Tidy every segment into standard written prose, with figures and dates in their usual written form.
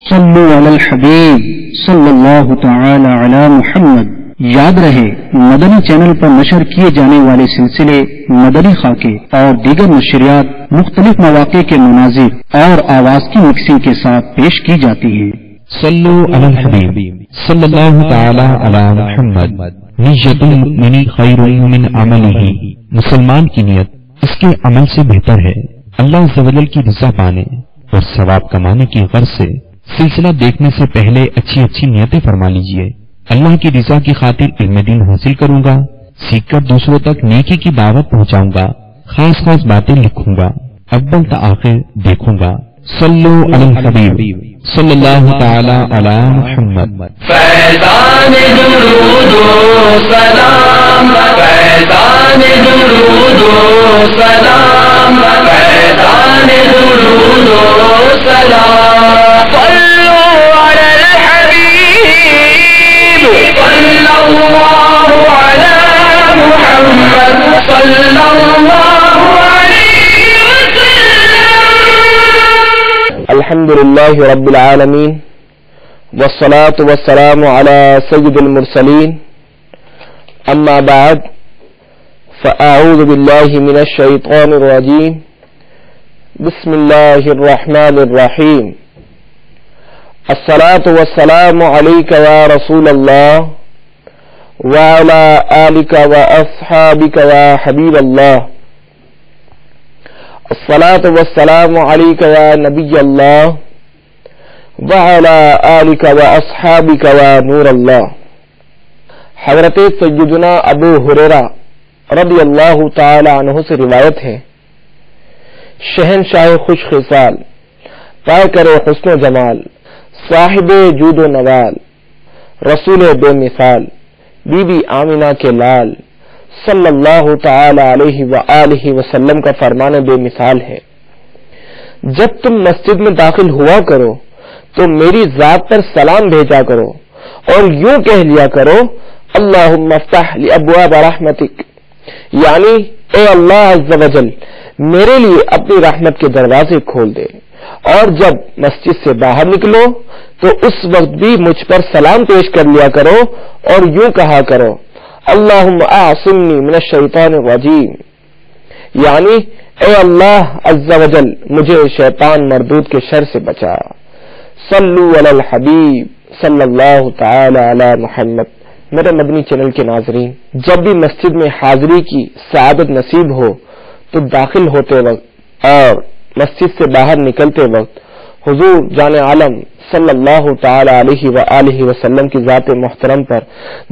صلو علی الحبیب صلی اللہ تعالی علی محمد۔ یاد رہے مدنی چینل پر نشر کیے جانے والے سلسلے مدنی خاکے اور دیگر نشریات مختلف مواقع کے مناظر اور آواز کی مکسنگ کے ساتھ پیش کی جاتی ہیں۔ صلو علی الحبیب صلی اللہ تعالی علی محمد۔ نیت المؤمن خیر من عملہ، مسلمان کی نیت اس کے عمل سے بہتر ہے۔ اللہ عز و جل کی رضا پانے اور ثواب کمانے کی غرض سے سلسلہ دیکھنے سے پہلے اچھی اچھی نیتیں فرما لیجئے۔ اللہ کی رضا کی خاطر علم دین حاصل کروں گا، سیکھ کر دوسروں تک نیکی کی دعوت پہنچاؤں گا، خاص خاص باتیں لکھوں گا، اول تا آخر دیکھوں گا۔ صلو علی الحبیب صلی اللہ تعالی علی محمد۔ فیضان درود و سلام، فیضان درود و سلام، فیضان درود و سلام۔ صلو علی الحبیب صلی اللہ علی محمد صلی اللہ علیہ وسلم۔ الحمدللہ رب العالمین والصلاة والسلام علی سید المرسلین، اما بعد فاعوذ باللہ من الشیطان الرجیم، بسم اللہ الرحمن الرحیم۔ الصلاة والسلام علیک یا رسول اللہ وعلی آلک واصحابک یا حبیب اللہ۔ الصلاة والسلام علیک یا نبی اللہ وعلی آلک واصحابک یا نور اللہ۔ حضرت سیدنا ابو ہریرہ رضی اللہ تعالی عنہ سے روایت ہے، شہنشاہ خوش خصال، طے کرے حسن و جمال، صاحب جود و نوال، رسول بے مثال، بی بی آمنہ کے لال، صلی اللہ تعالی علیہ وآلہ وسلم کا فرمان بے مثال ہے، جب تم مسجد میں داخل ہوا کرو تو میری ذات پر سلام بھیجا کرو اور یوں کہہ لیا کرو اللہم افتح لابواب رحمتک، یعنی اے اللہ عز و جل میرے لیے اپنی رحمت کے دروازے کھول دے۔ اور جب مسجد سے باہر نکلو تو اس وقت بھی مجھ پر سلام پیش کر لیا کرو اور یوں کہا کرو اللہم اعصمنی من الشیطان الرجیم، یعنی اے اللہ عز و جل مجھے شیطان مردود کے شر سے بچا۔ صلو علی الحبیب صلی اللہ تعالی علی محمد۔ میرے مدنی چینل کے ناظرین، جب بھی مسجد میں حاضری کی سعادت نصیب ہو تو داخل ہوتے وقت اور مسجد سے باہر نکلتے وقت حضور جان عالم صلی اللہ تعالی علیہ وآلہ وسلم کی ذات محترم پر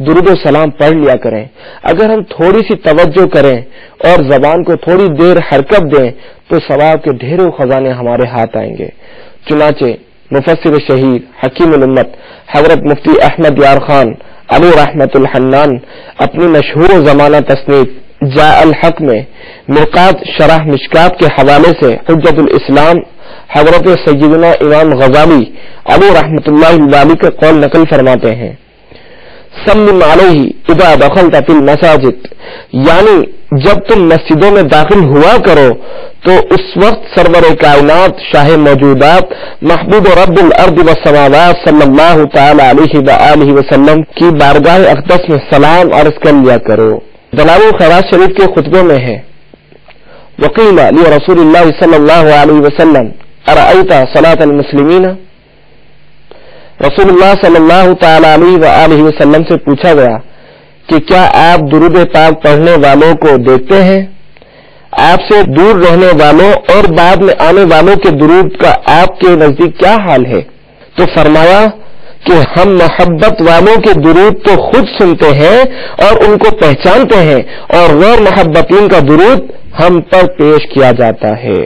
درود و سلام پڑھ لیا کریں۔ اگر ہم تھوڑی سی توجہ کریں اور زبان کو تھوڑی دیر حرکت دیں تو ثواب کے ڈھیروں خزانے ہمارے ہاتھ آئیں گے۔ چنانچہ مفسر شہید حکیم الامت حضرت مفتی احمد یار خان علی رحمت الحنان اپنی مشہور و زمانہ تصنیف جاء الحق میں مرقات شرح مشکات کے حوالے سے حجت الاسلام حضرت سیدنا امام غزالی علی رحمت اللہ علیہ کا قول نقل فرماتے ہیں، سلم علیہ اذا دخلت فی المساجد، یعنی جب تم مسجدوں میں داخل ہوا کرو تو اس وقت سرور کائنات شاہ موجودات محبوب رب الارض والسماوات صلی اللہ تعالی علیہ وآلہ وسلم کی بارگاہ اقدس میں سلام عرض کر لیا کرو۔ دلائل الخیرات شریف کے خطبے میں ہے، وقیل لرسول اللہ صلی اللہ علیہ وسلم ارأیت صلاة المسلمین، رسول اللہ صلی اللہ تعالی علیہ وآلہ وسلم سے پوچھا گیا کہ کیا آپ درود پاک پڑھنے والوں کو دیکھتے ہیں؟ آپ سے دور رہنے والوں اور بعد میں آنے والوں کے درود کا آپ کے نزدیک کیا حال ہے؟ تو فرمایا کہ ہم محبت والوں کے درود تو خود سنتے ہیں اور ان کو پہچانتے ہیں، اور غیر محبتین کا درود ہم پر پیش کیا جاتا ہے۔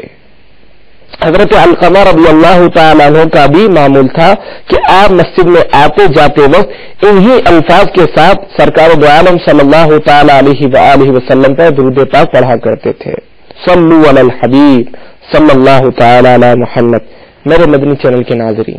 حضرت علقمہ رضی اللہ تعالیٰ عنہ کا بھی معمول تھا کہ آپ مسجد میں آتے جاتے وقت انہی الفاظ کے ساتھ سرکار دو عالم صلی اللہ تعالیٰ علیہ وآلہ وسلم پر درود پاک پڑھا کرتے تھے۔ صلو علی الحبیب صلی اللہ تعالیٰ علی محمد۔ میرے مدنی چینل کے ناظرین،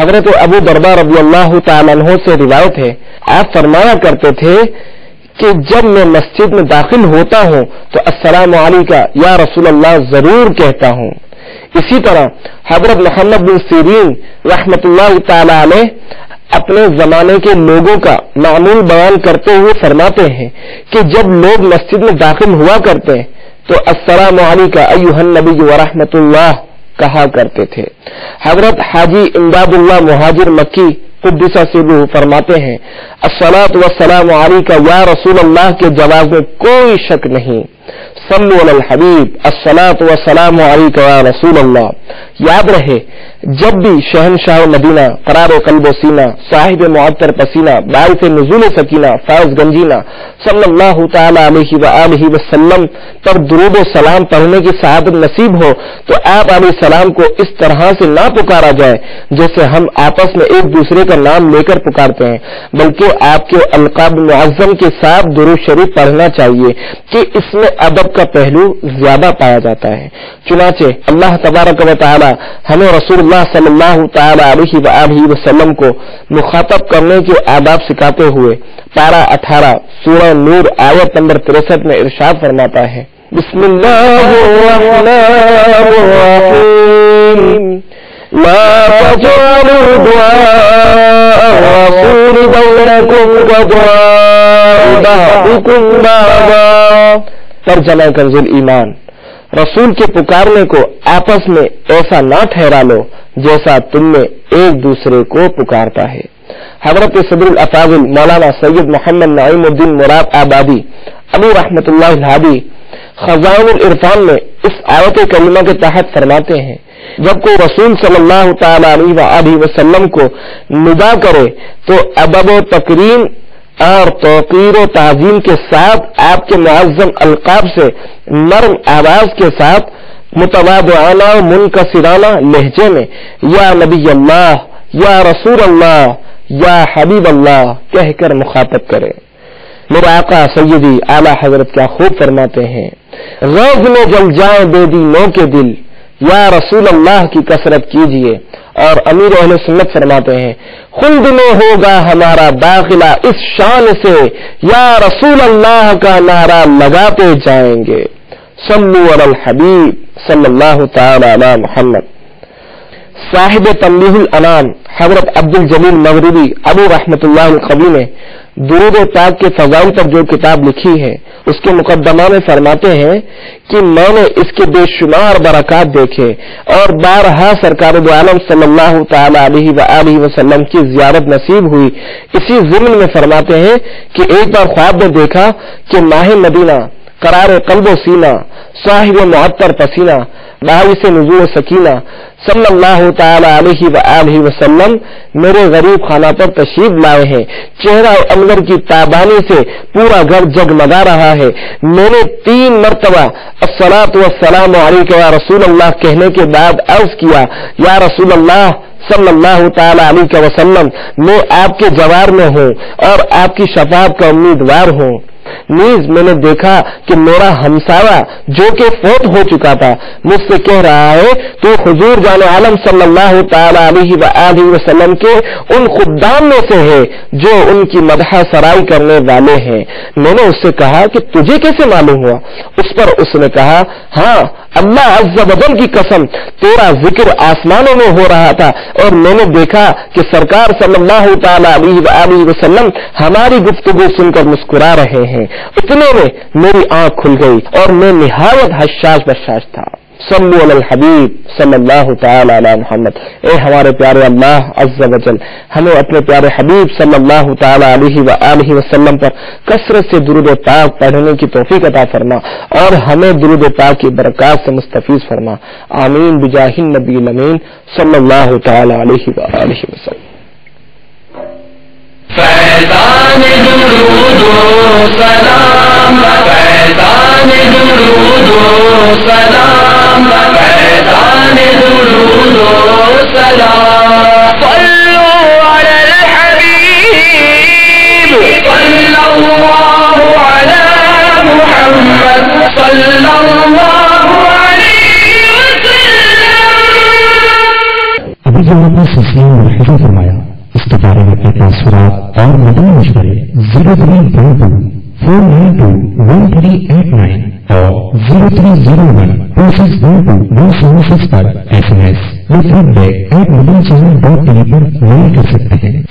حضرت ابو درداء رضی اللہ تعالیٰ عنہ سے روایت ہے، آپ فرمایا کرتے تھے کہ جب میں مسجد میں داخل ہوتا ہوں تو السلام علیکم یا رسول اللہ ضرور کہتا ہوں۔ اسی طرح حضرت محمد بن سیرین رحمت اللہ تعالی علیہ اپنے زمانے کے لوگوں کا معمول بیان کرتے ہوئے فرماتے ہیں کہ جب لوگ مسجد میں داخل ہوا کرتے تو السلام علیکم ایھا النبی ورحمۃ اللہ کہا کرتے تھے۔ حضرت حاجی امداد اللہ مہاجر مکی قدس سرہ فرماتے ہیں الصلاۃ والسلام علیک یا رسول اللہ کے جواز میں کوئی شک نہیں۔ صلو علی الحبیب الصلاۃ والسلام علیک یا رسول اللہ۔ یاد رہے جب بھی شہنشاہ مدینہ قرار قلب و سینہ صاحب معطر پسینہ باعث نزول سکینہ فائز گنجینہ صلی اللہ تعالی علیہ وآلہ وسلم پر درود و سلام پڑھنے کی سعادت نصیب ہو تو آپ علیہ السلام کو اس طرح سے نہ پکارا جائے جیسے ہم آپس میں ایک دوسرے کا نام لے کر پکارتے ہیں، بلکہ آپ کے القاب معظم کے ساتھ درود شریف پڑھنا چاہیے کہ اس میں ادب کا پہلو زیادہ پایا جاتا ہے۔ چنانچہ اللہ تبارک و تعالی ہمیں رسول اللہ صلی اللہ تعالی علیہ وآلہ وسلم کو مخاطب کرنے کے آداب سکھاتے ہوئے پارہ 18 سورہ نور آیت نمبر 63 میں ارشاد فرماتا ہے بسم اللہ الرحمن الرحیم لا تجعلوا دعاء الرسول بینکم کدعاء بعضکم بعضا۔ ترجمہ کنز ایمان، رسول کے پکارنے کو آپس میں ایسا نہ ٹھہرا لو جیسا تم میں ایک دوسرے کو پکارتا ہے۔ حضرت صدر الافاضل مولانا سید محمد نعیم الدین مراد آبادی ابو رحمت اللہ الہادی خزائن العرفان میں اس آیت کریمہ کے تحت فرماتے ہیں جب کوئی رسول صلی اللہ تعالی علیہ وآلہ وسلم کو ندا کرے تو ادب و تکریم اور توقیر و تعظیم کے ساتھ آپ کے معظم القاب سے نرم آواز کے ساتھ متواضعانہ و منکسرانہ لہجے میں یا نبی اللہ یا رسول اللہ یا حبیب اللہ کہہ کر مخاطب کرے۔ میرے آقا سیدی اعلی حضرت کیا خوب فرماتے ہیں غوث میں جل جائیں بے دینوں کے دل یا رسول اللہ کی کثرت کیجئے۔ اور امیر اہل سنت فرماتے ہیں خلد میں ہوگا ہمارا داخلہ اس شان سے یا رسول اللہ کا نعرہ لگاتے جائیں گے۔ صلو علی الحبیب صلی اللہ تعالی علی محمد۔ صاحب تنبیہ الانام حضرت عبد الجلیل مغربی ابو رحمت اللہ القبری نے درود پاک کے فضائل پر جو کتاب لکھی ہے اس کے مقدمہ میں فرماتے ہیں کہ میں نے اس کے بے شمار برکات دیکھے اور بارہا سرکار دو عالم صلی اللہ تعالی علیہ وآلہ وسلم کی زیارت نصیب ہوئی۔ اسی ضمن میں فرماتے ہیں کہ ایک بار خواب میں دیکھا کہ ماہ مدینہ قرار قلب و سینہ صاحب معطر پسینہ باعث نزول سکینہ صلی اللہ تعالی علیہ وآلہ وسلم میرے غریب خانہ پر تشریف لائے ہیں۔ چہرہ انور کی تابانی سے پورا گھر جگمگا رہا ہے۔ میں نے 3 مرتبہ الصلاۃ والسلام علیک یا رسول اللہ کہنے کے بعد عرض کیا یا رسول اللہ صلی اللہ تعالی علیہ وسلم میں آپ کے جوار میں ہوں اور آپ کی شفاعت کا امیدوار ہوں۔ نیز میں نے دیکھا کہ میرا ہمسایہ جو کہ فوت ہو چکا تھا مجھ سے کہہ رہا ہے تو حضور جان عالم صلی اللہ تعالی علیہ وآلہ وسلم کے ان خدام میں سے ہے جو ان کی مدح سرائی کرنے والے ہیں۔ میں نے اس سے کہا کہ تجھے کیسے معلوم ہوا؟ اس پر اس نے کہا ہاں اللہ عز و جل کی قسم تیرا ذکر آسمانوں میں ہو رہا تھا اور میں نے دیکھا کہ سرکار صلی اللہ تعالی علیہ وآلہ وسلم ہماری گفتگو سن کر مسکرا رہے ہیں۔ اتنے میں میری آنکھ کھل گئی اور میں نہایت حشاش بشاش تھا۔ صلو علی الحبیب صلی اللہ تعالی علی محمد۔ اے ہمارے پیارے اللہ عز و جل ہمیں اپنے پیارے حبیب صلی اللہ تعالی علیہ وآلہ وسلم پر کثرت سے درود پاک پڑھنے کی توفیق عطا فرما اور ہمیں درود پاک کی برکات سے مستفیض فرما، آمین بجاہ النبی الامین صلی اللہ تعالی علیہ وآلہ وسلم۔ فیضان درود و سلام، فیضان درود و سلام، فیضان درود و سلام، صلوا علی الحبیب صلی اللہ علی محمد صلی اللہ علیہ وسلم۔ ابھی جو ہم نے سلسلے ملاحظہ فرمایا۔ اس کے بارے میں اپنے تاثرات اور مدنی مشورے 0312-492-1389 اور 0301-2612-176 پر SMS یا فیڈ بیک @modenchannel.tv پر میل کر سکتے ہیں۔